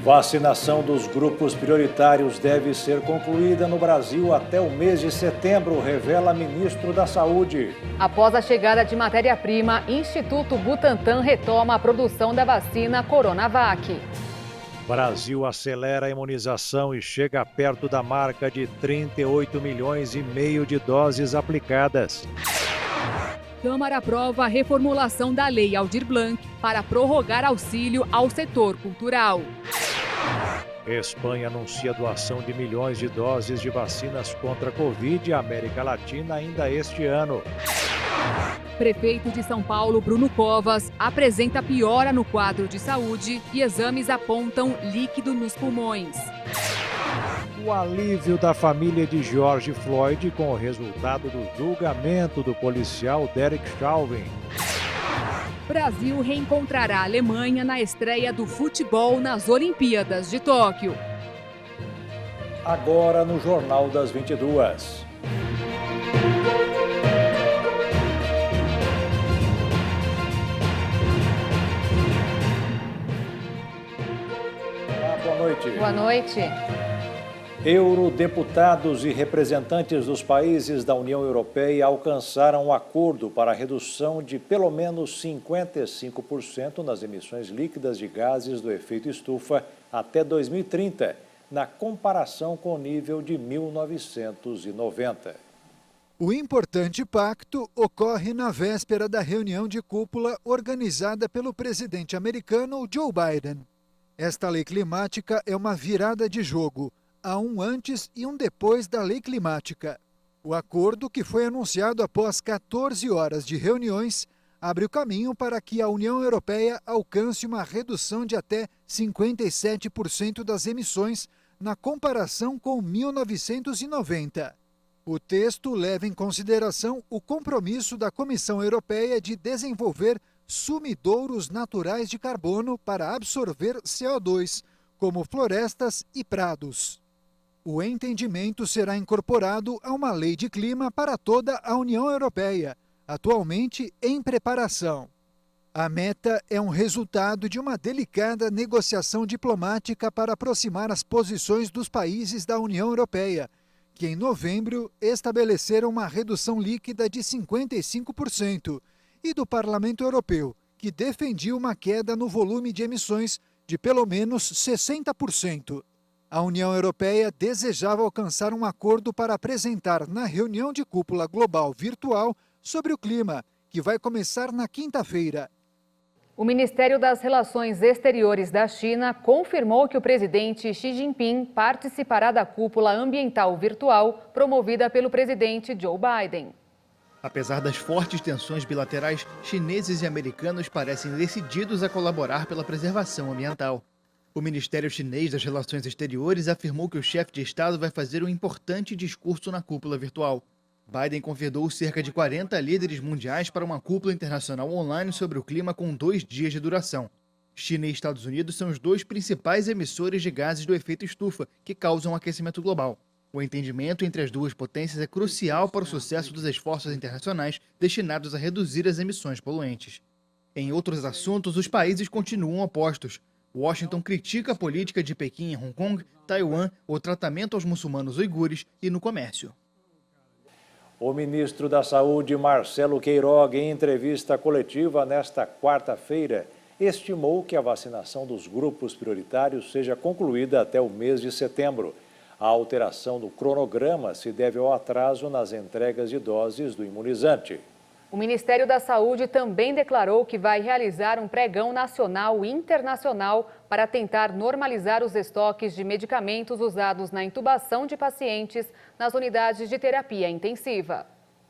Vacinação dos grupos prioritários deve ser concluída no Brasil até o mês de setembro, revela ministro da Saúde. Após a chegada de matéria-prima, Instituto Butantan retoma a produção da vacina Coronavac. Brasil acelera a imunização e chega perto da marca de 38 milhões e meio de doses aplicadas. Câmara aprova a reformulação da Lei Aldir Blanc para prorrogar auxílio ao setor cultural. Espanha anuncia doação de milhões de doses de vacinas contra a Covid à América Latina ainda este ano. Prefeito de São Paulo, Bruno Covas, apresenta piora no quadro de saúde e exames apontam líquido nos pulmões. O alívio da família de George Floyd com o resultado do julgamento do policial Derek Chauvin. Brasil reencontrará a Alemanha na estreia do futebol nas Olimpíadas de Tóquio. Agora no Jornal das 22. Olá, boa noite. Boa noite. Eurodeputados e representantes dos países da União Europeia alcançaram um acordo para a redução de pelo menos 55% nas emissões líquidas de gases do efeito estufa até 2030, na comparação com o nível de 1990. O importante pacto ocorre na véspera da reunião de cúpula organizada pelo presidente americano Joe Biden. Esta lei climática é uma virada de jogo. Há um antes e um depois da lei climática. O acordo, que foi anunciado após 14 horas de reuniões, abre o caminho para que a União Europeia alcance uma redução de até 57% das emissões na comparação com 1990. O texto leva em consideração o compromisso da Comissão Europeia de desenvolver sumidouros naturais de carbono para absorver CO2, como florestas e prados. O entendimento será incorporado a uma lei de clima para toda a União Europeia, atualmente em preparação. A meta é um resultado de uma delicada negociação diplomática para aproximar as posições dos países da União Europeia, que em novembro estabeleceram uma redução líquida de 55%, e do Parlamento Europeu, que defendia uma queda no volume de emissões de pelo menos 60%. A União Europeia desejava alcançar um acordo para apresentar na reunião de cúpula global virtual sobre o clima, que vai começar na quinta-feira. O Ministério das Relações Exteriores da China confirmou que o presidente Xi Jinping participará da cúpula ambiental virtual promovida pelo presidente Joe Biden. Apesar das fortes tensões bilaterais, chineses e americanos parecem decididos a colaborar pela preservação ambiental. O Ministério Chinês das Relações Exteriores afirmou que o chefe de Estado vai fazer um importante discurso na cúpula virtual. Biden convidou cerca de 40 líderes mundiais para uma cúpula internacional online sobre o clima com 2 dias de duração. China e Estados Unidos são os 2 principais emissores de gases do efeito estufa, que causam aquecimento global. O entendimento entre as duas potências é crucial para o sucesso dos esforços internacionais destinados a reduzir as emissões poluentes. Em outros assuntos, os países continuam opostos. Washington critica a política de Pequim em Hong Kong, Taiwan, o tratamento aos muçulmanos uigures e no comércio. O ministro da Saúde, Marcelo Queiroga, em entrevista coletiva nesta quarta-feira, estimou que a vacinação dos grupos prioritários seja concluída até o mês de setembro. A alteração do cronograma se deve ao atraso nas entregas de doses do imunizante. O Ministério da Saúde também declarou que vai realizar um pregão nacional e internacional para tentar normalizar os estoques de medicamentos usados na intubação de pacientes nas unidades de terapia intensiva.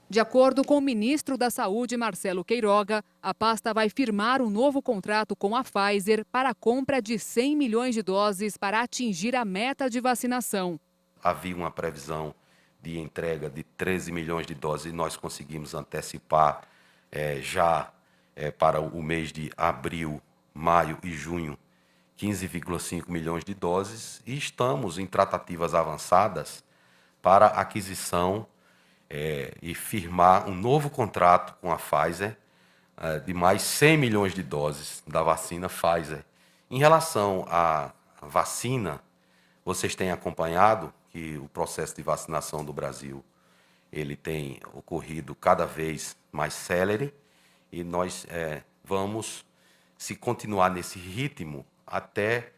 De acordo com o ministro da Saúde, Marcelo Queiroga, a pasta vai firmar um novo contrato com a Pfizer para a compra de 100 milhões de doses para atingir a meta de vacinação. Havia uma previsão de entrega de 13 milhões de doses e nós conseguimos antecipar para o mês de abril, maio e junho 15,5 milhões de doses e estamos em tratativas avançadas para aquisição e firmar um novo contrato com a Pfizer de mais 100 milhões de doses da vacina Pfizer. Em relação vacina, vocês têm acompanhado que o processo de vacinação do Brasil ele tem ocorrido cada vez mais célere e nós vamos, se continuar nesse ritmo, até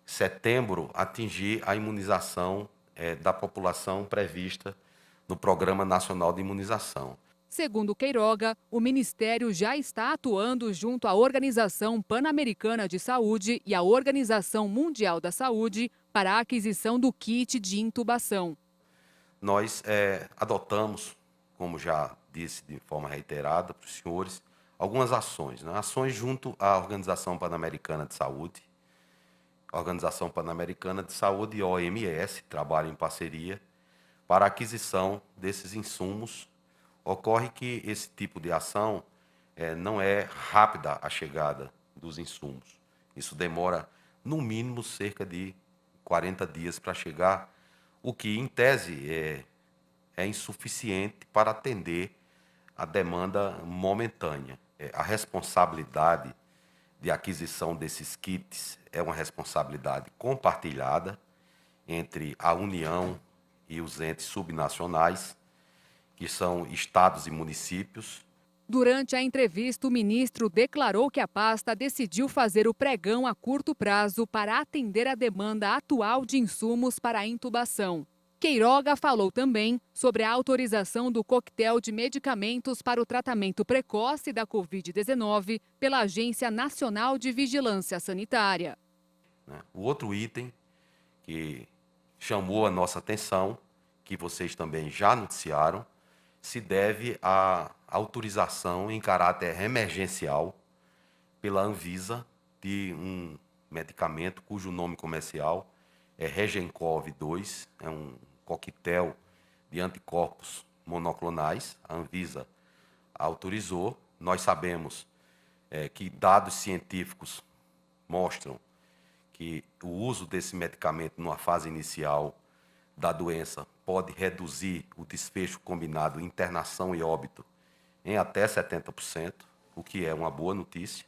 setembro atingir a imunização da população prevista no Programa Nacional de Imunização. Segundo Queiroga, o Ministério já está atuando junto à Organização Pan-Americana de Saúde e à Organização Mundial da Saúde para a aquisição do kit de intubação. Nós adotamos, como já disse de forma reiterada para os senhores, algumas ações, né? Ações junto à Organização Pan-Americana de Saúde. A Organização Pan-Americana de Saúde e a OMS trabalham em parceria para a aquisição desses insumos. Ocorre que esse tipo de ação não é rápida a chegada dos insumos. Isso demora, no mínimo, cerca de 40 dias para chegar, o que, em tese, é insuficiente para atender a demanda momentânea. A responsabilidade de aquisição desses kits é uma responsabilidade compartilhada entre a União e os entes subnacionais, que são estados e municípios. Durante a entrevista, o ministro declarou que a pasta decidiu fazer o pregão a curto prazo para atender a demanda atual de insumos para a intubação. Queiroga falou também sobre a autorização do coquetel de medicamentos para o tratamento precoce da Covid-19 pela Agência Nacional de Vigilância Sanitária. O outro item que chamou a nossa atenção, que vocês também já noticiaram, se deve à autorização em caráter emergencial pela Anvisa de um medicamento cujo nome comercial é Regencov 2, é um coquetel de anticorpos monoclonais. A Anvisa autorizou. Nós sabemos que dados científicos mostram que o uso desse medicamento numa fase inicial da doença pode reduzir o desfecho combinado internação e óbito em até 70%, o que é uma boa notícia.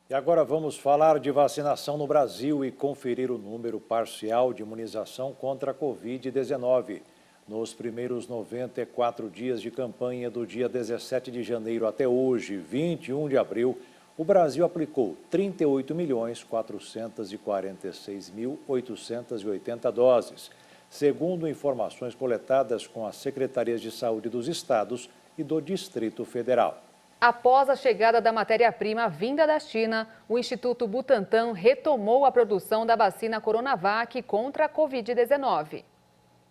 E agora vamos falar de vacinação no Brasil e conferir o número parcial de imunização contra a Covid-19. Nos primeiros 94 dias de campanha do dia 17 de janeiro até hoje, 21 de abril, o Brasil aplicou 38.446.880 doses, segundo informações coletadas com as Secretarias de Saúde dos Estados e do Distrito Federal. Após a chegada da matéria-prima vinda da China, o Instituto Butantan retomou a produção da vacina Coronavac contra a Covid-19.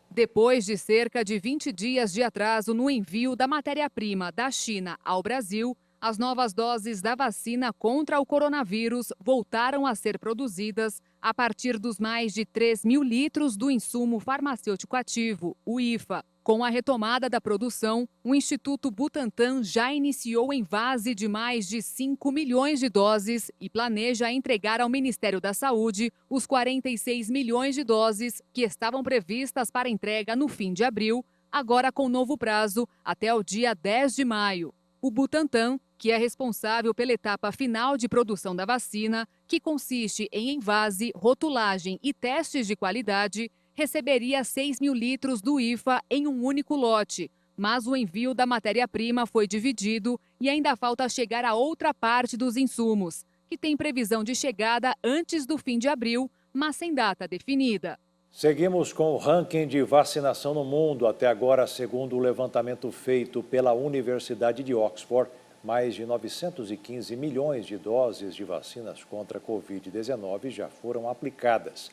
Depois de cerca de 20 dias de atraso no envio da matéria-prima da China ao Brasil, as novas doses da vacina contra o coronavírus voltaram a ser produzidas a partir dos mais de 3.000 litros do insumo farmacêutico ativo, o IFA. Com a retomada da produção, o Instituto Butantan já iniciou envase de mais de 5 milhões de doses e planeja entregar ao Ministério da Saúde os 46 milhões de doses que estavam previstas para entrega no fim de abril, agora com novo prazo até o dia 10 de maio. O Butantan, que é responsável pela etapa final de produção da vacina, que consiste em envase, rotulagem e testes de qualidade, receberia 6.000 litros do IFA em um único lote, mas o envio da matéria-prima foi dividido e ainda falta chegar a outra parte dos insumos, que tem previsão de chegada antes do fim de abril, mas sem data definida. Seguimos com o ranking de vacinação no mundo. Até agora, segundo o levantamento feito pela Universidade de Oxford, mais de 915 milhões de doses de vacinas contra a Covid-19 já foram aplicadas.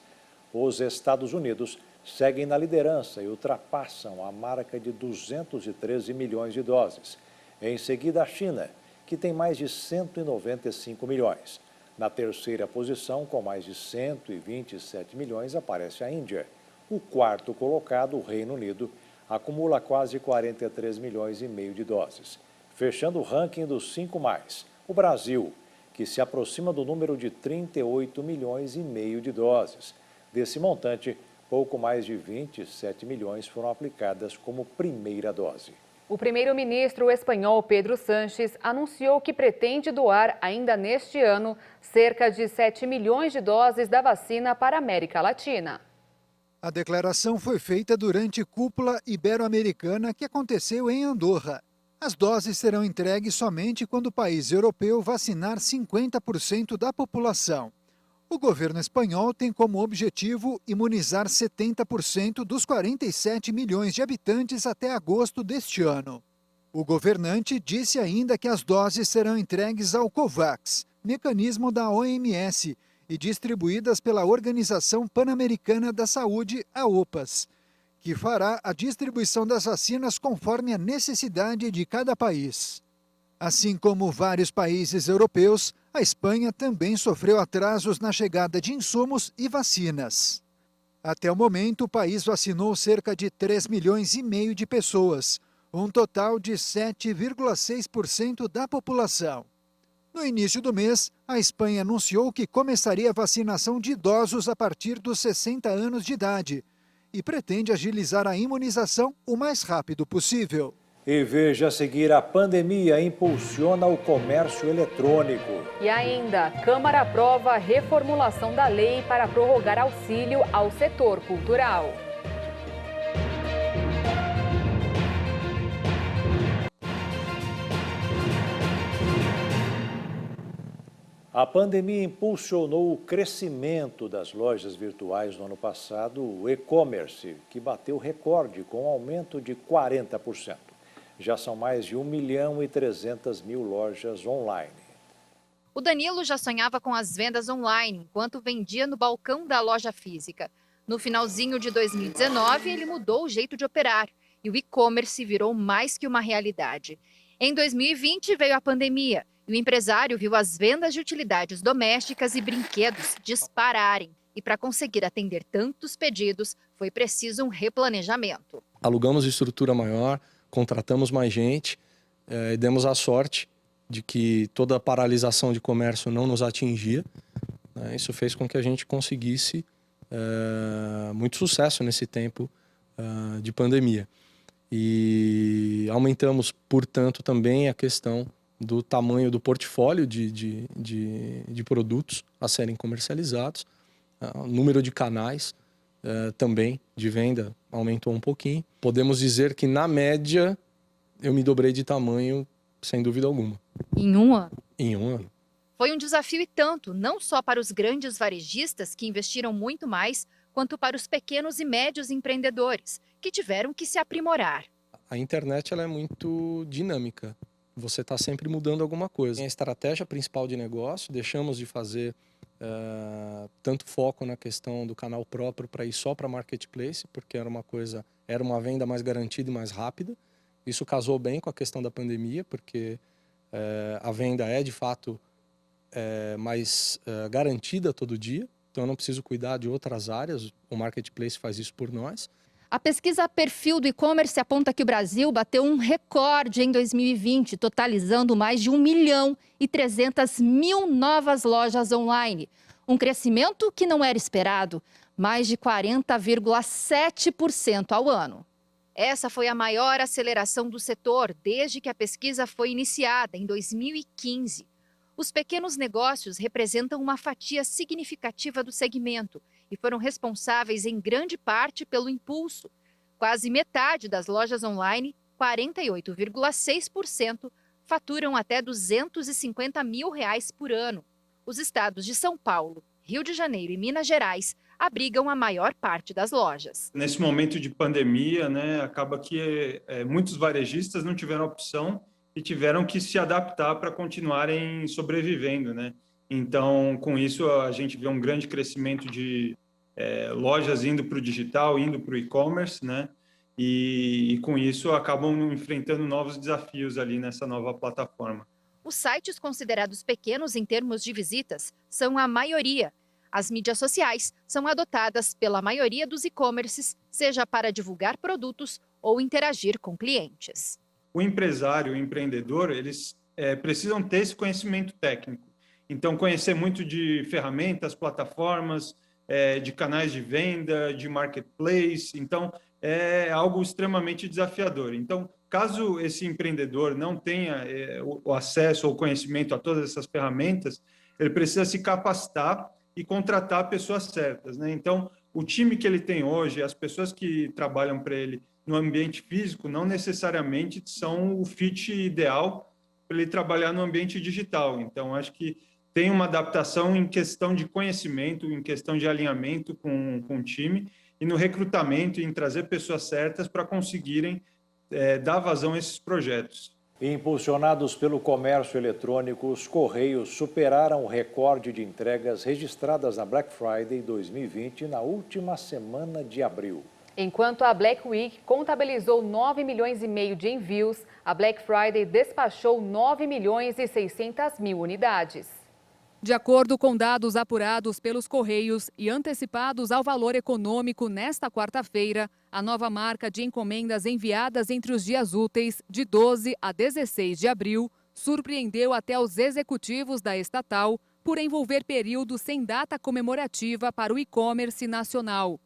Os Estados Unidos seguem na liderança e ultrapassam a marca de 213 milhões de doses. Em seguida, a China, que tem mais de 195 milhões. Na terceira posição, com mais de 127 milhões, aparece a Índia. O quarto colocado, o Reino Unido, acumula quase 43 milhões e meio de doses. Fechando o ranking dos 5 mais, o Brasil, que se aproxima do número de 38 milhões e meio de doses. Desse montante, pouco mais de 27 milhões foram aplicadas como primeira dose. O primeiro-ministro espanhol Pedro Sánchez anunciou que pretende doar ainda neste ano cerca de 7 milhões de doses da vacina para a América Latina. A declaração foi feita durante cúpula ibero-americana que aconteceu em Andorra. As doses serão entregues somente quando o país europeu vacinar 50% da população. O governo espanhol tem como objetivo imunizar 70% dos 47 milhões de habitantes até agosto deste ano. O governante disse ainda que as doses serão entregues ao COVAX, mecanismo da OMS, e distribuídas pela Organização Pan-Americana da Saúde, a OPAS, que fará a distribuição das vacinas conforme a necessidade de cada país. Assim como vários países europeus, a Espanha também sofreu atrasos na chegada de insumos e vacinas. Até o momento, o país vacinou cerca de 3,5 milhões de pessoas, um total de 7,6% da população. No início do mês, a Espanha anunciou que começaria a vacinação de idosos a partir dos 60 anos de idade e pretende agilizar a imunização o mais rápido possível. E veja a seguir: a pandemia impulsiona o comércio eletrônico. E ainda, a Câmara aprova a reformulação da lei para prorrogar auxílio ao setor cultural. A pandemia impulsionou o crescimento das lojas virtuais no ano passado, o e-commerce, que bateu recorde com um aumento de 40%. Já são mais de 1.300.000 lojas online. O Danilo já sonhava com as vendas online, enquanto vendia no balcão da loja física. No finalzinho de 2019, ele mudou o jeito de operar e o e-commerce virou mais que uma realidade. Em 2020, veio a pandemia e o empresário viu as vendas de utilidades domésticas e brinquedos dispararem. E para conseguir atender tantos pedidos, foi preciso um replanejamento. Alugamos estrutura maior, contratamos mais gente e demos a sorte de que toda a paralisação de comércio não nos atingia. Isso fez com que a gente conseguisse muito sucesso nesse tempo de pandemia. E aumentamos, portanto, também a questão do tamanho do portfólio de produtos a serem comercializados. O número de canais também de venda aumentou um pouquinho. Podemos dizer que, na média, eu me dobrei de tamanho, sem dúvida alguma. Em um ano? Em um ano. Foi um desafio e tanto, não só para os grandes varejistas, que investiram muito mais, quanto para os pequenos e médios empreendedores, que tiveram que se aprimorar. A internet ela é muito dinâmica. Você está sempre mudando alguma coisa. A estratégia principal de negócio, deixamos de fazer tanto foco na questão do canal próprio para ir só para marketplace, porque era uma venda mais garantida e mais rápida. Isso casou bem com a questão da pandemia, porque a venda é de fato mais garantida todo dia, então eu não preciso cuidar de outras áreas, o marketplace faz isso por nós. A pesquisa Perfil do E-Commerce aponta que o Brasil bateu um recorde em 2020, totalizando mais de 1.300.000 novas lojas online. Um crescimento que não era esperado, mais de 40,7% ao ano. Essa foi a maior aceleração do setor desde que a pesquisa foi iniciada, em 2015. Os pequenos negócios representam uma fatia significativa do segmento e foram responsáveis em grande parte pelo impulso. Quase metade das lojas online, 48,6%, faturam até R$250 mil por ano. Os estados de São Paulo, Rio de Janeiro e Minas Gerais abrigam a maior parte das lojas. Nesse momento de pandemia, acaba que muitos varejistas não tiveram opção e tiveram que se adaptar para continuarem sobrevivendo, Então, com isso, a gente vê um grande crescimento de lojas indo para o digital, indo para o e-commerce, E com isso acabam enfrentando novos desafios ali nessa nova plataforma. Os sites considerados pequenos em termos de visitas são a maioria. As mídias sociais são adotadas pela maioria dos e-commerces, seja para divulgar produtos ou interagir com clientes. O empresário, o empreendedor, eles precisam ter esse conhecimento técnico. Então, conhecer muito de ferramentas, plataformas, de canais de venda, de marketplace. Então, é algo extremamente desafiador. Então, caso esse empreendedor não tenha o acesso ou conhecimento a todas essas ferramentas, ele precisa se capacitar e contratar pessoas certas, né? Então, o time que ele tem hoje, as pessoas que trabalham para ele no ambiente físico, não necessariamente são o fit ideal para ele trabalhar no ambiente digital. Então, acho que tem uma adaptação em questão de conhecimento, em questão de alinhamento com o time e no recrutamento, em trazer pessoas certas para conseguirem dar vazão a esses projetos. Impulsionados pelo comércio eletrônico, os Correios superaram o recorde de entregas registradas na Black Friday 2020 na última semana de abril. Enquanto a Black Week contabilizou 9 milhões e meio de envios, a Black Friday despachou 9 milhões e 600 mil unidades. De acordo com dados apurados pelos Correios e antecipados ao valor econômico nesta quarta-feira, a nova marca de encomendas enviadas entre os dias úteis de 12 a 16 de abril surpreendeu até os executivos da estatal por envolver período sem data comemorativa para o e-commerce nacional.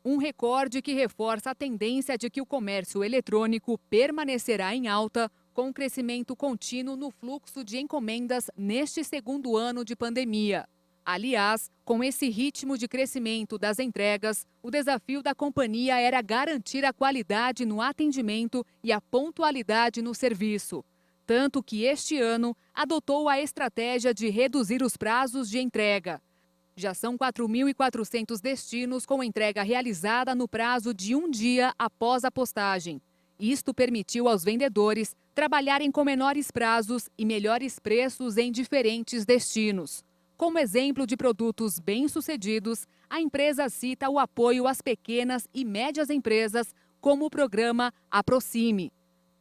Um recorde que reforça a tendência de que o comércio eletrônico permanecerá em alta, com um crescimento contínuo no fluxo de encomendas neste segundo ano de pandemia. Aliás, com esse ritmo de crescimento das entregas, o desafio da companhia era garantir a qualidade no atendimento e a pontualidade no serviço. Tanto que este ano adotou a estratégia de reduzir os prazos de entrega. Já são 4.400 destinos com entrega realizada no prazo de um dia após a postagem. Isto permitiu aos vendedores trabalharem com menores prazos e melhores preços em diferentes destinos. Como exemplo de produtos bem-sucedidos, a empresa cita o apoio às pequenas e médias empresas, como o programa Aproxime.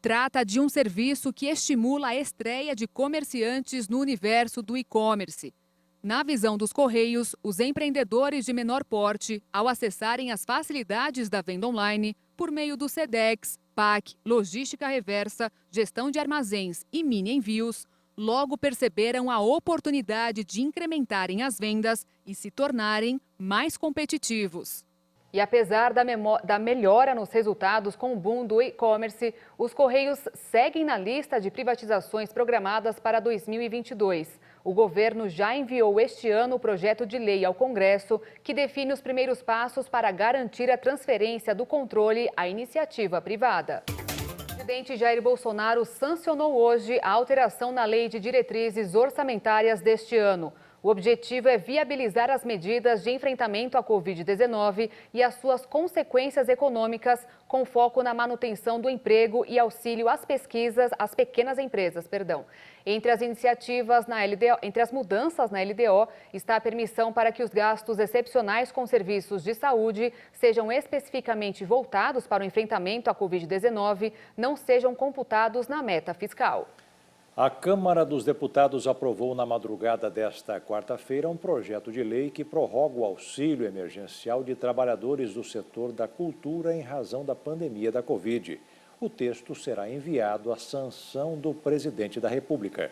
Trata de um serviço que estimula a estreia de comerciantes no universo do e-commerce. Na visão dos Correios, os empreendedores de menor porte, ao acessarem as facilidades da venda online, por meio do Sedex, PAC, logística reversa, gestão de armazéns e mini envios, logo perceberam a oportunidade de incrementarem as vendas e se tornarem mais competitivos. E apesar da melhora nos resultados com o boom do e-commerce, os Correios seguem na lista de privatizações programadas para 2022. O governo já enviou este ano o projeto de lei ao Congresso, que define os primeiros passos para garantir a transferência do controle à iniciativa privada. O presidente Jair Bolsonaro sancionou hoje a alteração na Lei de Diretrizes Orçamentárias deste ano. O objetivo é viabilizar as medidas de enfrentamento à Covid-19 e as suas consequências econômicas, com foco na manutenção do emprego e auxílio às pequenas empresas. Entre as iniciativas na LDO, entre as mudanças na LDO, está a permissão para que os gastos excepcionais com serviços de saúde sejam especificamente voltados para o enfrentamento à Covid-19, não sejam computados na meta fiscal. A Câmara dos Deputados aprovou na madrugada desta quarta-feira um projeto de lei que prorroga o auxílio emergencial de trabalhadores do setor da cultura em razão da pandemia da Covid. O texto será enviado à sanção do presidente da República.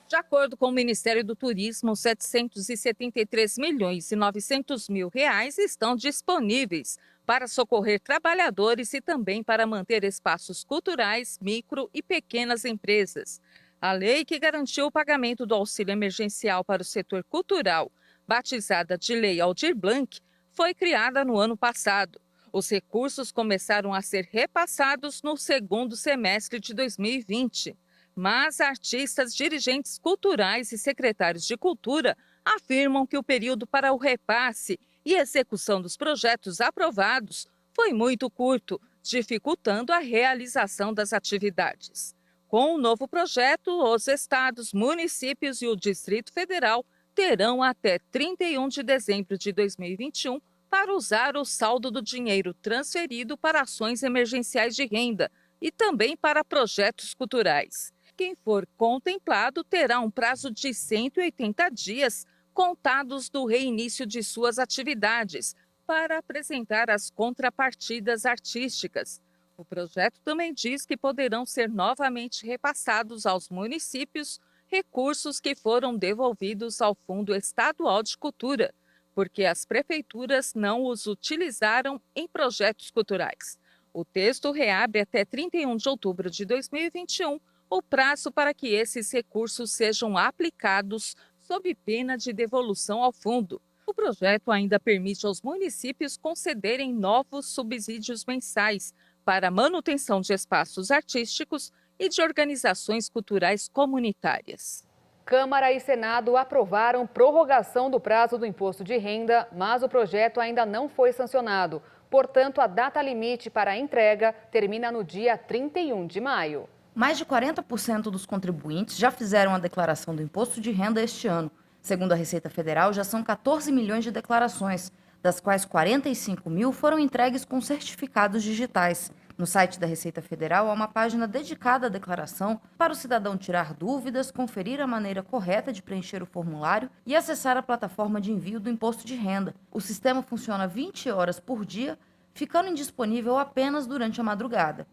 De acordo com o Ministério do Turismo, 773 milhões e 900 mil reais estão disponíveis para socorrer trabalhadores e também para manter espaços culturais, micro e pequenas empresas. A lei que garantiu o pagamento do auxílio emergencial para o setor cultural, batizada de Lei Aldir Blanc, foi criada no ano passado. Os recursos começaram a ser repassados no segundo semestre de 2020. Mas artistas, dirigentes culturais e secretários de cultura afirmam que o período para o repasse e execução dos projetos aprovados foi muito curto, dificultando a realização das atividades. Com o novo projeto, os estados, municípios e o Distrito Federal terão até 31 de dezembro de 2021 para usar o saldo do dinheiro transferido para ações emergenciais de renda e também para projetos culturais. Quem for contemplado terá um prazo de 180 dias contados do reinício de suas atividades para apresentar as contrapartidas artísticas. O projeto também diz que poderão ser novamente repassados aos municípios recursos que foram devolvidos ao Fundo Estadual de Cultura, porque as prefeituras não os utilizaram em projetos culturais. O texto reabre até 31 de outubro de 2021 o prazo para que esses recursos sejam aplicados sob pena de devolução ao fundo. O projeto ainda permite aos municípios concederem novos subsídios mensais para a manutenção de espaços artísticos e de organizações culturais comunitárias. Câmara e Senado aprovaram prorrogação do prazo do imposto de renda, mas o projeto ainda não foi sancionado. Portanto, a data limite para a entrega termina no dia 31 de maio. Mais de 40% dos contribuintes já fizeram a declaração do imposto de renda este ano. Segundo a Receita Federal, já são 14 milhões de declarações, das quais 45 mil foram entregues com certificados digitais. No site da Receita Federal há uma página dedicada à declaração para o cidadão tirar dúvidas, conferir a maneira correta de preencher o formulário e acessar a plataforma de envio do imposto de renda. O sistema funciona 20 horas por dia, ficando indisponível apenas durante a madrugada.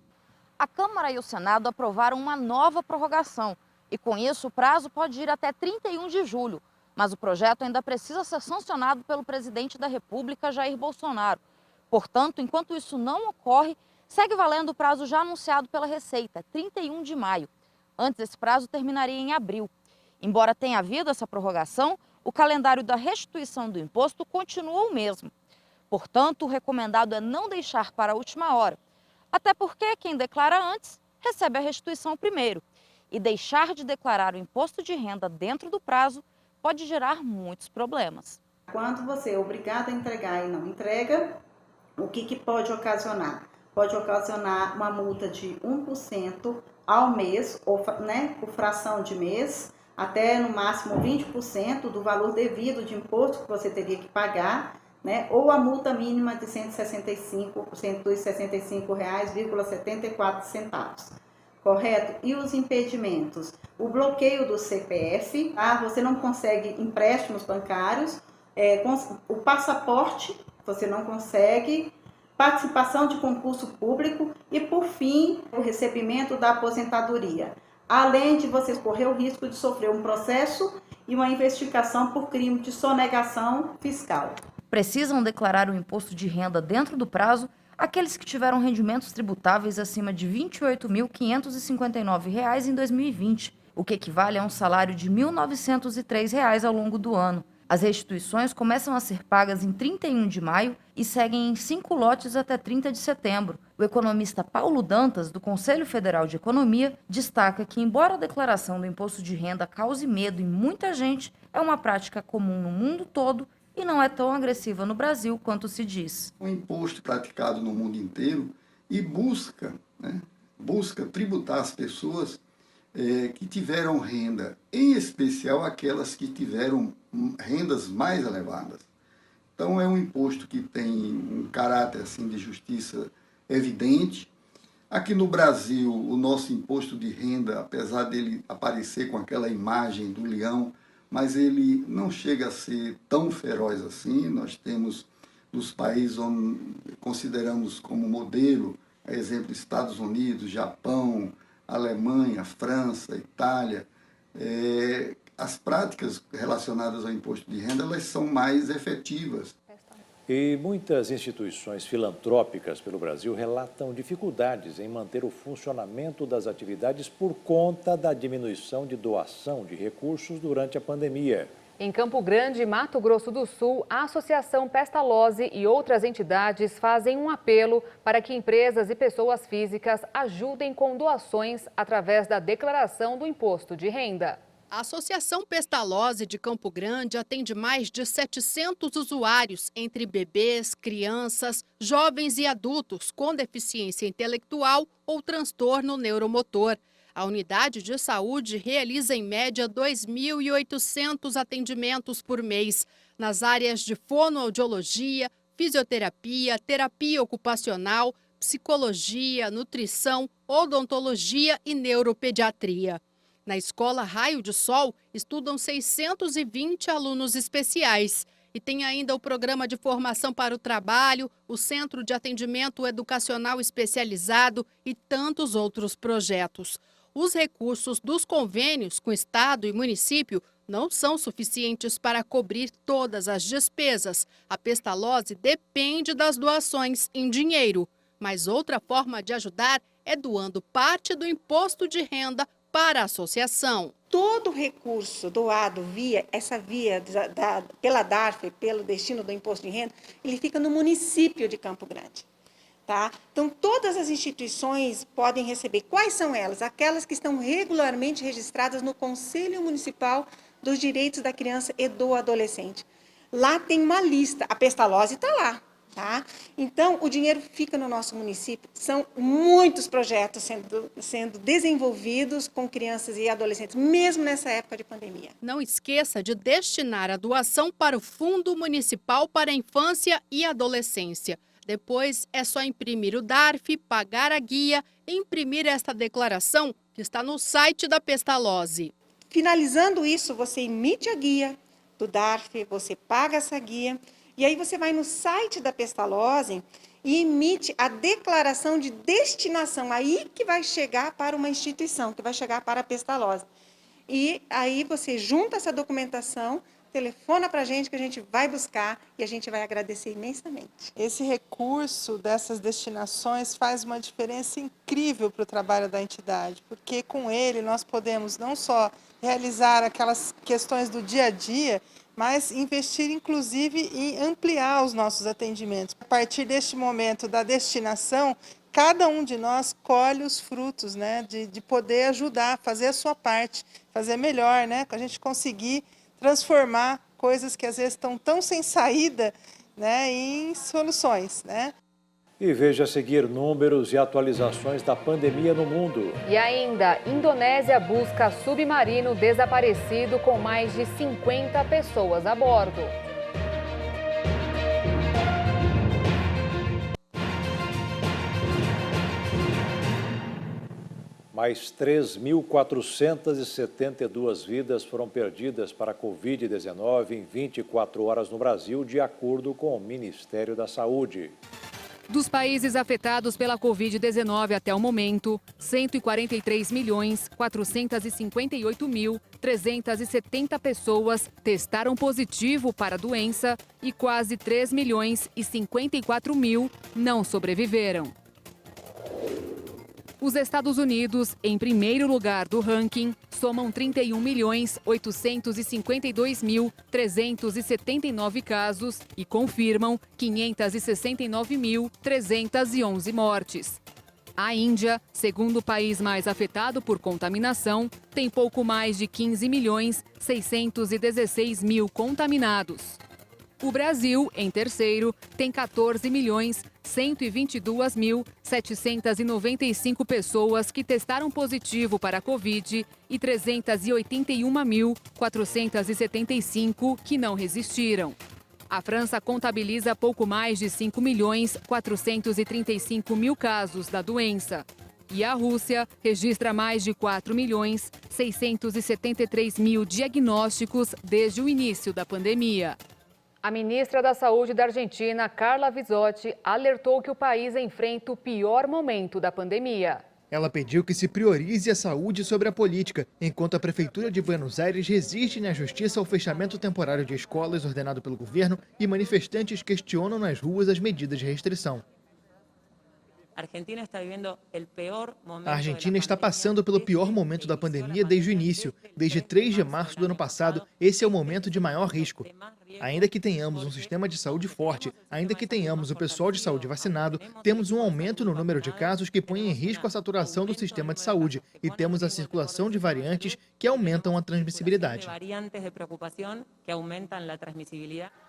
A Câmara e o Senado aprovaram uma nova prorrogação e, com isso, o prazo pode ir até 31 de julho. Mas o projeto ainda precisa ser sancionado pelo presidente da República, Jair Bolsonaro. Portanto, enquanto isso não ocorre, segue valendo o prazo já anunciado pela Receita, 31 de maio. Antes, esse prazo terminaria em abril. Embora tenha havido essa prorrogação, o calendário da restituição do imposto continua o mesmo. Portanto, o recomendado é não deixar para a última hora. Até porque quem declara antes recebe a restituição primeiro. E deixar de declarar o imposto de renda dentro do prazo pode gerar muitos problemas. Quando você é obrigado a entregar e não entrega, o que pode ocasionar? Pode ocasionar uma multa de 1% ao mês, ou, por fração de mês, até no máximo 20% do valor devido de imposto que você teria que pagar, ou a multa mínima de R$ 165,74. Correto? E os impedimentos? O bloqueio do CPF, você não consegue empréstimos bancários, o passaporte, você não consegue, participação de concurso público e, por fim, o recebimento da aposentadoria. Além de você correr o risco de sofrer um processo e uma investigação por crime de sonegação fiscal. Precisam declarar o imposto de renda dentro do prazo aqueles que tiveram rendimentos tributáveis acima de R$ 28.559 em 2020, o que equivale a um salário de R$ 1.903 ao longo do ano. As restituições começam a ser pagas em 31 de maio e seguem em 5 lotes até 30 de setembro. O economista Paulo Dantas, do Conselho Federal de Economia, destaca que, embora a declaração do imposto de renda cause medo em muita gente, é uma prática comum no mundo todo e não é tão agressiva no Brasil quanto se diz. Um imposto praticado no mundo inteiro e busca tributar as pessoas que tiveram renda, em especial aquelas que tiveram rendas mais elevadas. Então é um imposto que tem um caráter assim, de justiça evidente. Aqui no Brasil, o nosso imposto de renda, apesar dele aparecer com aquela imagem do leão, mas ele não chega a ser tão feroz assim. Nós temos nos países onde consideramos como modelo, a exemplo, Estados Unidos, Japão, Alemanha, França, Itália, as práticas relacionadas ao imposto de renda, elas são mais efetivas. E muitas instituições filantrópicas pelo Brasil relatam dificuldades em manter o funcionamento das atividades por conta da diminuição de doação de recursos durante a pandemia. Em Campo Grande, Mato Grosso do Sul, a Associação Pestalozzi e outras entidades fazem um apelo para que empresas e pessoas físicas ajudem com doações através da declaração do imposto de renda. A Associação Pestalozzi de Campo Grande atende mais de 700 usuários, entre bebês, crianças, jovens e adultos com deficiência intelectual ou transtorno neuromotor. A unidade de saúde realiza em média 2.800 atendimentos por mês nas áreas de fonoaudiologia, fisioterapia, terapia ocupacional, psicologia, nutrição, odontologia e neuropediatria. Na escola Raio de Sol, estudam 620 alunos especiais. E tem ainda o programa de formação para o trabalho, o Centro de Atendimento Educacional Especializado e tantos outros projetos. Os recursos dos convênios com Estado e município não são suficientes para cobrir todas as despesas. A Pestalozzi depende das doações em dinheiro. Mas outra forma de ajudar é doando parte do imposto de renda para a associação. Todo recurso doado pela DARF, pelo destino do imposto de renda, ele fica no município de Campo Grande. Tá? Então, todas as instituições podem receber. Quais são elas? Aquelas que estão regularmente registradas no Conselho Municipal dos Direitos da Criança e do Adolescente. Lá tem uma lista, a Pestalozzi está lá. Tá? Então, o dinheiro fica no nosso município. São muitos projetos sendo desenvolvidos com crianças e adolescentes, mesmo nessa época de pandemia. Não esqueça de destinar a doação para o Fundo Municipal para a Infância e Adolescência. Depois é só imprimir o DARF, pagar a guia e imprimir esta declaração que está no site da Pestalozzi. Finalizando isso, você emite a guia do DARF, você paga essa guia. E aí você vai no site da Pestalozzi e emite a declaração de destinação, aí que vai chegar para uma instituição, que vai chegar para a Pestalozzi. E aí você junta essa documentação, telefona para a gente que a gente vai buscar e a gente vai agradecer imensamente. Esse recurso dessas destinações faz uma diferença incrível para o trabalho da entidade, porque com ele nós podemos não só realizar aquelas questões do dia a dia, mas investir inclusive em ampliar os nossos atendimentos. A partir deste momento da destinação, cada um de nós colhe os frutos, né, de poder ajudar, fazer a sua parte, fazer melhor, né, para a gente conseguir transformar coisas que às vezes estão tão sem saída, né, em soluções, né? E veja a seguir números e atualizações da pandemia no mundo. E ainda, Indonésia busca submarino desaparecido com mais de 50 pessoas a bordo. Mais 3.472 vidas foram perdidas para a Covid-19 em 24 horas no Brasil, de acordo com o Ministério da Saúde. Dos países afetados pela Covid-19 até o momento, 143.458.370 pessoas testaram positivo para a doença e quase 3.054.000 não sobreviveram. Os Estados Unidos, em primeiro lugar do ranking, somam 31.852.379 casos e confirmam 569.311 mortes. A Índia, segundo país mais afetado por contaminação, tem pouco mais de 15.616.000 contaminados. O Brasil, em terceiro, tem 14.122.795 pessoas que testaram positivo para a Covid e 381.475 que não resistiram. A França contabiliza pouco mais de 5.435.000 casos da doença. E a Rússia registra mais de 4.673.000 diagnósticos desde o início da pandemia. A ministra da Saúde da Argentina, Carla Bisotti, alertou que o país enfrenta o pior momento da pandemia. Ela pediu que se priorize a saúde sobre a política, enquanto a Prefeitura de Buenos Aires resiste na justiça ao fechamento temporário de escolas ordenado pelo governo e manifestantes questionam nas ruas as medidas de restrição. A Argentina está passando pelo pior momento da pandemia desde o início. Desde 3 de março do ano passado, esse é o momento de maior risco. Ainda que tenhamos um sistema de saúde forte, ainda que tenhamos o pessoal de saúde vacinado, temos um aumento no número de casos que põe em risco a saturação do sistema de saúde e temos a circulação de variantes que aumentam a transmissibilidade.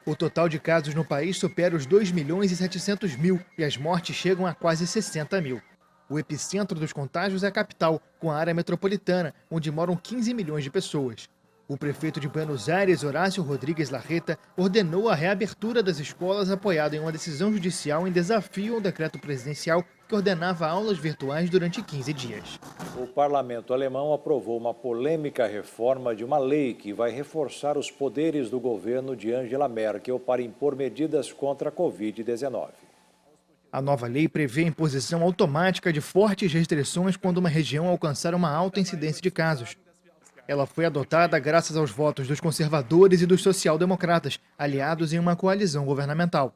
O total de casos no país supera os 2.700.000 e as mortes chegam a quase 60.000. O epicentro dos contágios é a capital, com a área metropolitana, onde moram 15 milhões de pessoas. O prefeito de Buenos Aires, Horácio Rodrigues Larreta, ordenou a reabertura das escolas apoiado em uma decisão judicial em desafio ao decreto presidencial que ordenava aulas virtuais durante 15 dias. O parlamento alemão aprovou uma polêmica reforma de uma lei que vai reforçar os poderes do governo de Angela Merkel para impor medidas contra a Covid-19. A nova lei prevê a imposição automática de fortes restrições quando uma região alcançar uma alta incidência de casos. Ela foi adotada graças aos votos dos conservadores e dos social-democratas, aliados em uma coalizão governamental.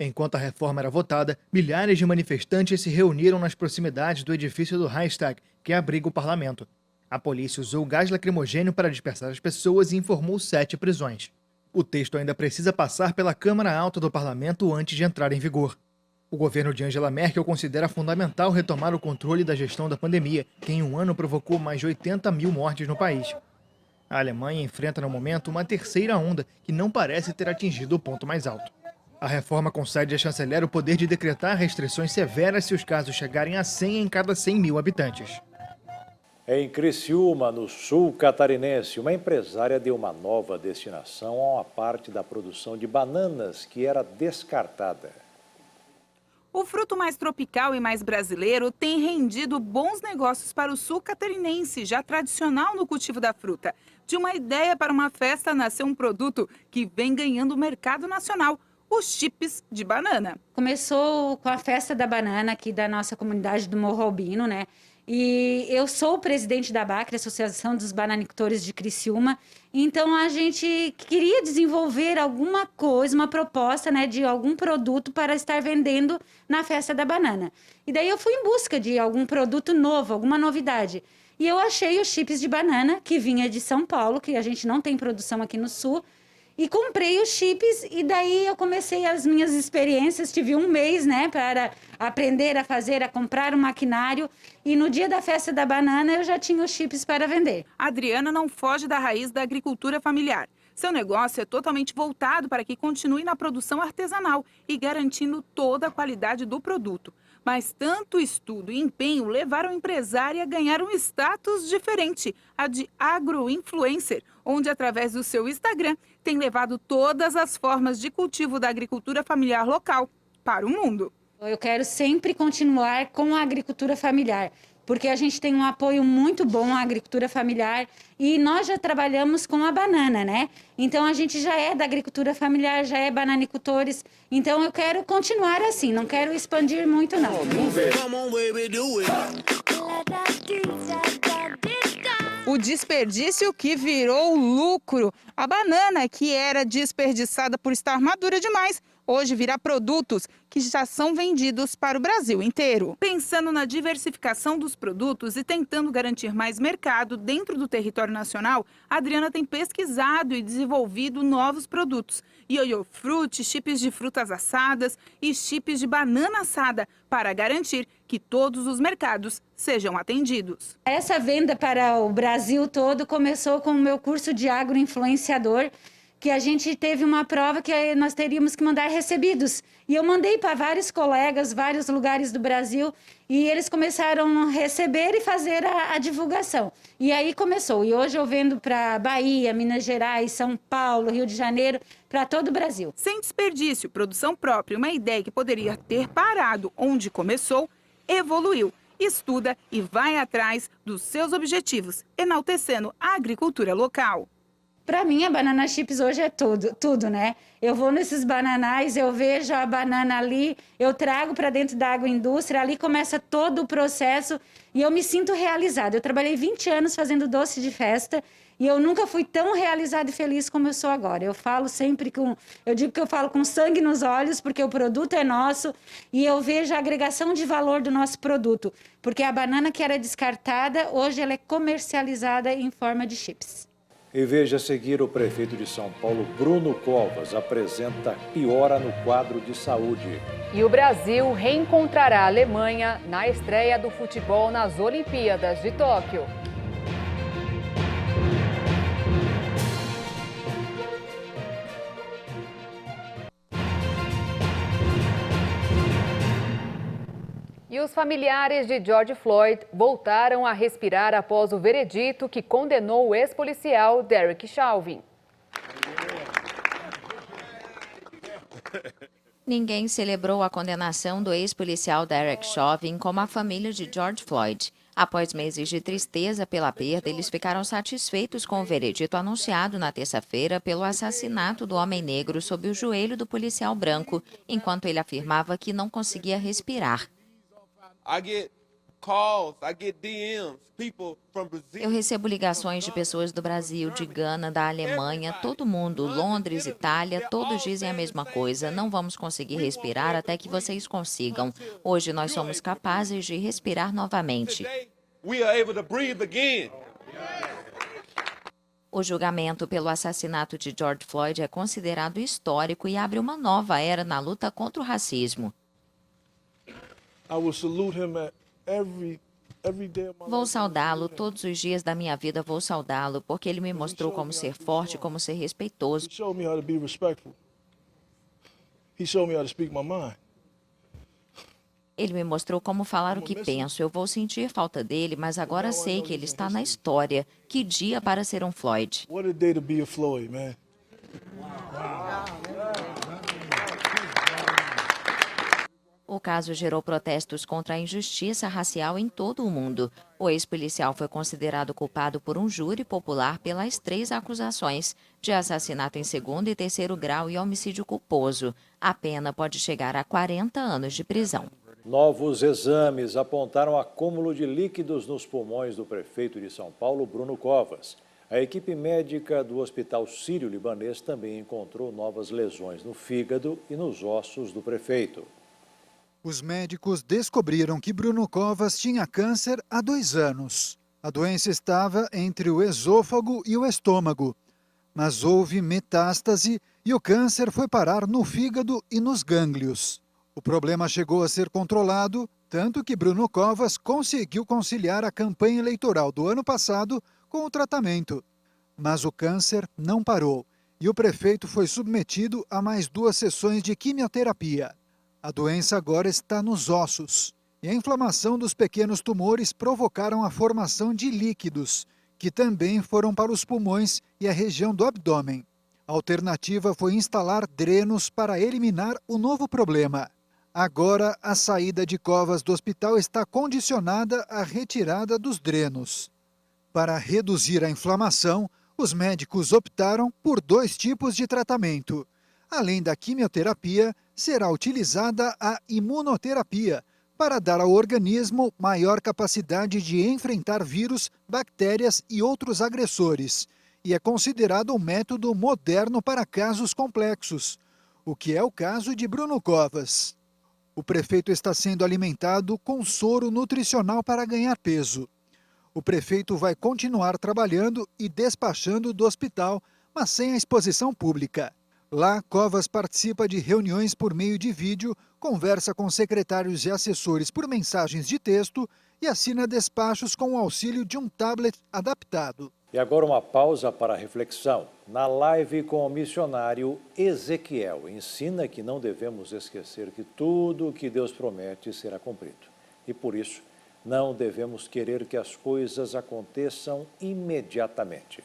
Enquanto a reforma era votada, milhares de manifestantes se reuniram nas proximidades do edifício do Reichstag, que abriga o parlamento. A polícia usou gás lacrimogênio para dispersar as pessoas e informou 7 prisões. O texto ainda precisa passar pela Câmara Alta do Parlamento antes de entrar em vigor. O governo de Angela Merkel considera fundamental retomar o controle da gestão da pandemia, que em um ano provocou mais de 80 mil mortes no país. A Alemanha enfrenta no momento uma terceira onda que não parece ter atingido o ponto mais alto. A reforma concede à chanceler o poder de decretar restrições severas se os casos chegarem a 100 em cada 100 mil habitantes. Em Criciúma, no sul catarinense, uma empresária deu uma nova destinação a uma parte da produção de bananas que era descartada. O fruto mais tropical e mais brasileiro tem rendido bons negócios para o sul catarinense, já tradicional no cultivo da fruta. De uma ideia para uma festa nasceu um produto que vem ganhando o mercado nacional, os chips de banana. Começou com a festa da banana aqui da nossa comunidade do Morro Albino, né? E eu sou o presidente da BACRE, Associação dos Bananicultores de Criciúma. Então, a gente queria desenvolver alguma coisa, uma proposta, né, de algum produto para estar vendendo na festa da banana. E daí eu fui em busca de algum produto novo, alguma novidade. E eu achei os chips de banana, que vinha de São Paulo, que a gente não tem produção aqui no Sul. E comprei os chips e daí eu comecei as minhas experiências. Tive um mês, né, para aprender a fazer, a comprar um maquinário. E no dia da festa da banana eu já tinha os chips para vender. A Adriana não foge da raiz da agricultura familiar. Seu negócio é totalmente voltado para que continue na produção artesanal e garantindo toda a qualidade do produto. Mas tanto estudo e empenho levaram a empresária a ganhar um status diferente, a de agroinfluencer, onde através do seu Instagram tem levado todas as formas de cultivo da agricultura familiar local para o mundo. Eu quero sempre continuar com a agricultura familiar, porque a gente tem um apoio muito bom à agricultura familiar e nós já trabalhamos com a banana, né? Então a gente já é da agricultura familiar, já é bananicultores, então eu quero continuar assim, não quero expandir muito não. O desperdício que virou lucro. A banana, que era desperdiçada por estar madura demais, hoje virá produtos que já são vendidos para o Brasil inteiro. Pensando na diversificação dos produtos e tentando garantir mais mercado dentro do território nacional, a Adriana tem pesquisado e desenvolvido novos produtos. Ioiô Fruit, chips de frutas assadas e chips de banana assada para garantir que todos os mercados sejam atendidos. Essa venda para o Brasil todo começou com o meu curso de agroinfluenciador, que a gente teve uma prova que nós teríamos que mandar recebidos. E eu mandei para vários colegas, vários lugares do Brasil, e eles começaram a receber e fazer a divulgação. E aí começou. E hoje eu vendo para Bahia, Minas Gerais, São Paulo, Rio de Janeiro, para todo o Brasil. Sem desperdício, produção própria, uma ideia que poderia ter parado onde começou, evoluiu. Estuda e vai atrás dos seus objetivos, enaltecendo a agricultura local. Para mim, a Banana Chips hoje é tudo, né? Eu vou nesses bananais, eu vejo a banana ali, eu trago para dentro da agroindústria, ali começa todo o processo e eu me sinto realizada. Eu trabalhei 20 anos fazendo doce de festa e eu nunca fui tão realizada e feliz como eu sou agora. Eu falo sempre eu digo que eu falo com sangue nos olhos, porque o produto é nosso e eu vejo a agregação de valor do nosso produto. Porque a banana que era descartada, hoje ela é comercializada em forma de chips. E veja a seguir, o prefeito de São Paulo, Bruno Covas, apresenta piora no quadro de saúde. E o Brasil reencontrará a Alemanha na estreia do futebol nas Olimpíadas de Tóquio. E os familiares de George Floyd voltaram a respirar após o veredito que condenou o ex-policial Derek Chauvin. Ninguém celebrou a condenação do ex-policial Derek Chauvin como a família de George Floyd. Após meses de tristeza pela perda, eles ficaram satisfeitos com o veredito anunciado na terça-feira pelo assassinato do homem negro sob o joelho do policial branco, enquanto ele afirmava que não conseguia respirar. I get Eu recebo ligações de pessoas do Brasil, de Gana, da Alemanha, todo mundo, Londres, Itália, todos dizem a mesma coisa. Não vamos conseguir respirar até que vocês consigam. Hoje nós somos capazes de respirar novamente. O julgamento pelo assassinato de George Floyd é considerado histórico e abre uma nova era na luta contra o racismo. Vou saudá-lo, todos os dias da minha vida vou saudá-lo, porque ele me mostrou como ser forte, como ser respeitoso. Ele me mostrou como falar o que penso. Eu vou sentir falta dele, mas agora sei que ele está na história. Que dia para ser um Floyd. O caso gerou protestos contra a injustiça racial em todo o mundo. O ex-policial foi considerado culpado por um júri popular pelas 3 acusações de assassinato em segundo e terceiro grau e homicídio culposo. A pena pode chegar a 40 anos de prisão. Novos exames apontaram acúmulo de líquidos nos pulmões do prefeito de São Paulo, Bruno Covas. A equipe médica do Hospital Sírio-Libanês também encontrou novas lesões no fígado e nos ossos do prefeito. Os médicos descobriram que Bruno Covas tinha câncer há 2 anos. A doença estava entre o esôfago e o estômago, mas houve metástase e o câncer foi parar no fígado e nos gânglios. O problema chegou a ser controlado, tanto que Bruno Covas conseguiu conciliar a campanha eleitoral do ano passado com o tratamento. Mas o câncer não parou e o prefeito foi submetido a mais 2 sessões de quimioterapia. A doença agora está nos ossos e a inflamação dos pequenos tumores provocaram a formação de líquidos, que também foram para os pulmões e a região do abdômen. A alternativa foi instalar drenos para eliminar o novo problema. Agora, a saída de Covas do hospital está condicionada à retirada dos drenos. Para reduzir a inflamação, os médicos optaram por 2 tipos de tratamento. Além da quimioterapia, será utilizada a imunoterapia para dar ao organismo maior capacidade de enfrentar vírus, bactérias e outros agressores. E é considerado um método moderno para casos complexos, o que é o caso de Bruno Covas. O prefeito está sendo alimentado com soro nutricional para ganhar peso. O prefeito vai continuar trabalhando e despachando do hospital, mas sem a exposição pública. Lá, Covas participa de reuniões por meio de vídeo, conversa com secretários e assessores por mensagens de texto e assina despachos com o auxílio de um tablet adaptado. E agora uma pausa para a reflexão. Na live com o missionário Ezequiel, ensina que não devemos esquecer que tudo o que Deus promete será cumprido. E por isso, não devemos querer que as coisas aconteçam imediatamente.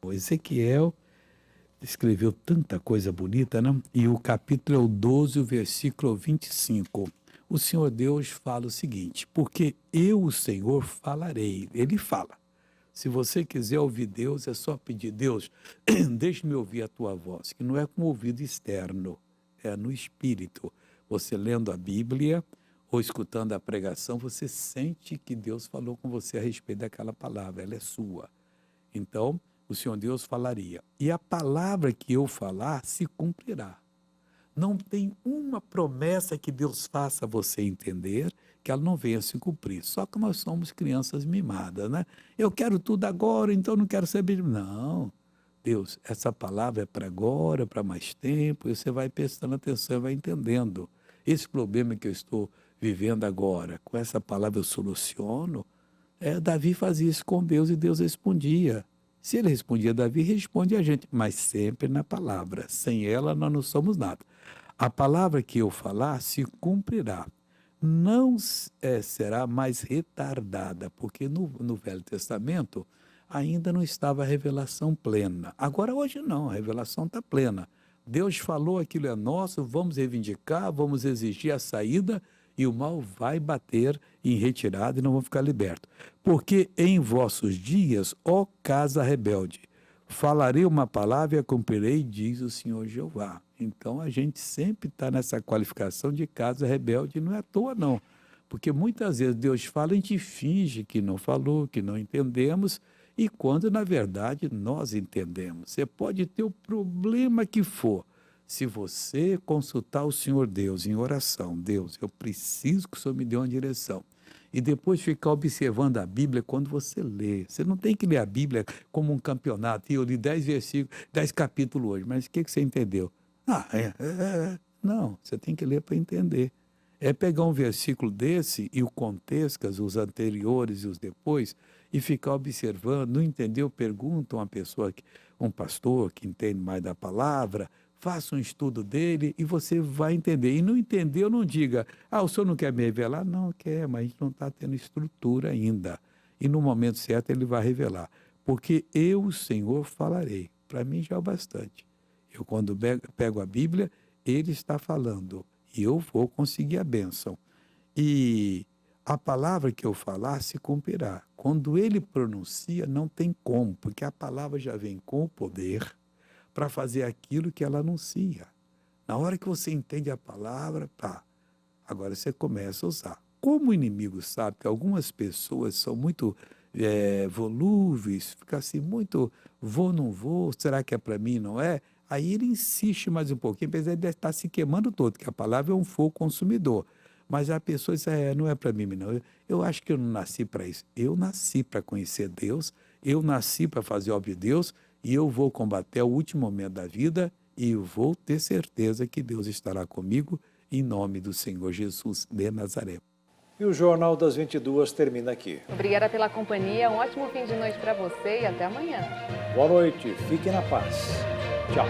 O Ezequiel escreveu tanta coisa bonita, né? E o capítulo é o 12, o versículo 25. O Senhor Deus fala o seguinte: porque eu, o Senhor, falarei. Ele fala. Se você quiser ouvir Deus, é só pedir: Deus, deixe-me ouvir a tua voz, que não é com o ouvido externo, é no espírito. Você lendo a Bíblia ou escutando a pregação, você sente que Deus falou com você a respeito daquela palavra, ela é sua. Então, o Senhor Deus falaria. E a palavra que eu falar se cumprirá. Não tem uma promessa que Deus faça você entender que ela não venha se cumprir. Só que nós somos crianças mimadas, né? Eu quero tudo agora, então não quero saber. Não. Deus, essa palavra é para agora, para mais tempo, e você vai prestando atenção e vai entendendo. Esse problema que eu estou vivendo agora, com essa palavra eu soluciono. Davi fazia isso com Deus e Deus respondia. Se ele respondia a Davi, responde a gente, mas sempre na palavra. Sem ela, nós não somos nada. A palavra que eu falar se cumprirá. Não será mais retardada, porque no Velho Testamento ainda não estava a revelação plena. Agora, hoje não, a revelação está plena. Deus falou, aquilo é nosso, vamos reivindicar, vamos exigir a saída, e o mal vai bater em retirada e não vão ficar libertos. Porque em vossos dias, ó casa rebelde, falarei uma palavra e a cumprirei, diz o Senhor Jeová. Então a gente sempre está nessa qualificação de casa rebelde, não é à toa não. Porque muitas vezes Deus fala, a gente finge que não falou, que não entendemos, e quando na verdade nós entendemos. Você pode ter o problema que for. Se você consultar o Senhor Deus em oração, Deus, eu preciso que o Senhor me dê uma direção. E depois ficar observando a Bíblia quando você lê. Você não tem que ler a Bíblia como um campeonato. E eu li 10 versículos, 10 capítulos hoje. Mas o que você entendeu? Não, você tem que ler para entender. É pegar um versículo desse e o contexto, os anteriores e os depois, e ficar observando, não entendeu? Pergunta uma pessoa, um pastor que entende mais da palavra, faça um estudo dele e você vai entender. E não entendeu, não diga, o senhor não quer me revelar? Não quer, mas a gente não está tendo estrutura ainda. E no momento certo ele vai revelar. Porque eu, o Senhor, falarei. Para mim já é o bastante. Eu, quando pego a Bíblia, ele está falando. E eu vou conseguir a bênção. E a palavra que eu falar se cumprirá. Quando ele pronuncia, não tem como, porque a palavra já vem com o poder para fazer aquilo que ela anuncia. Na hora que você entende a palavra, agora você começa a usar. Como o inimigo sabe que algumas pessoas são muito volúveis, fica assim, muito vou, não vou, será que é para mim, não é? Aí ele insiste mais um pouquinho, apesar de estar se queimando todo, que a palavra é um fogo consumidor. Mas a pessoa diz, não é para mim, não. Eu acho que eu não nasci para isso. Eu nasci para conhecer Deus, eu nasci para fazer a obra de Deus, e eu vou combater o último momento da vida e eu vou ter certeza que Deus estará comigo em nome do Senhor Jesus de Nazaré. E o Jornal das 22 termina aqui. Obrigada pela companhia, um ótimo fim de noite para você e até amanhã. Boa noite, fique na paz. Tchau.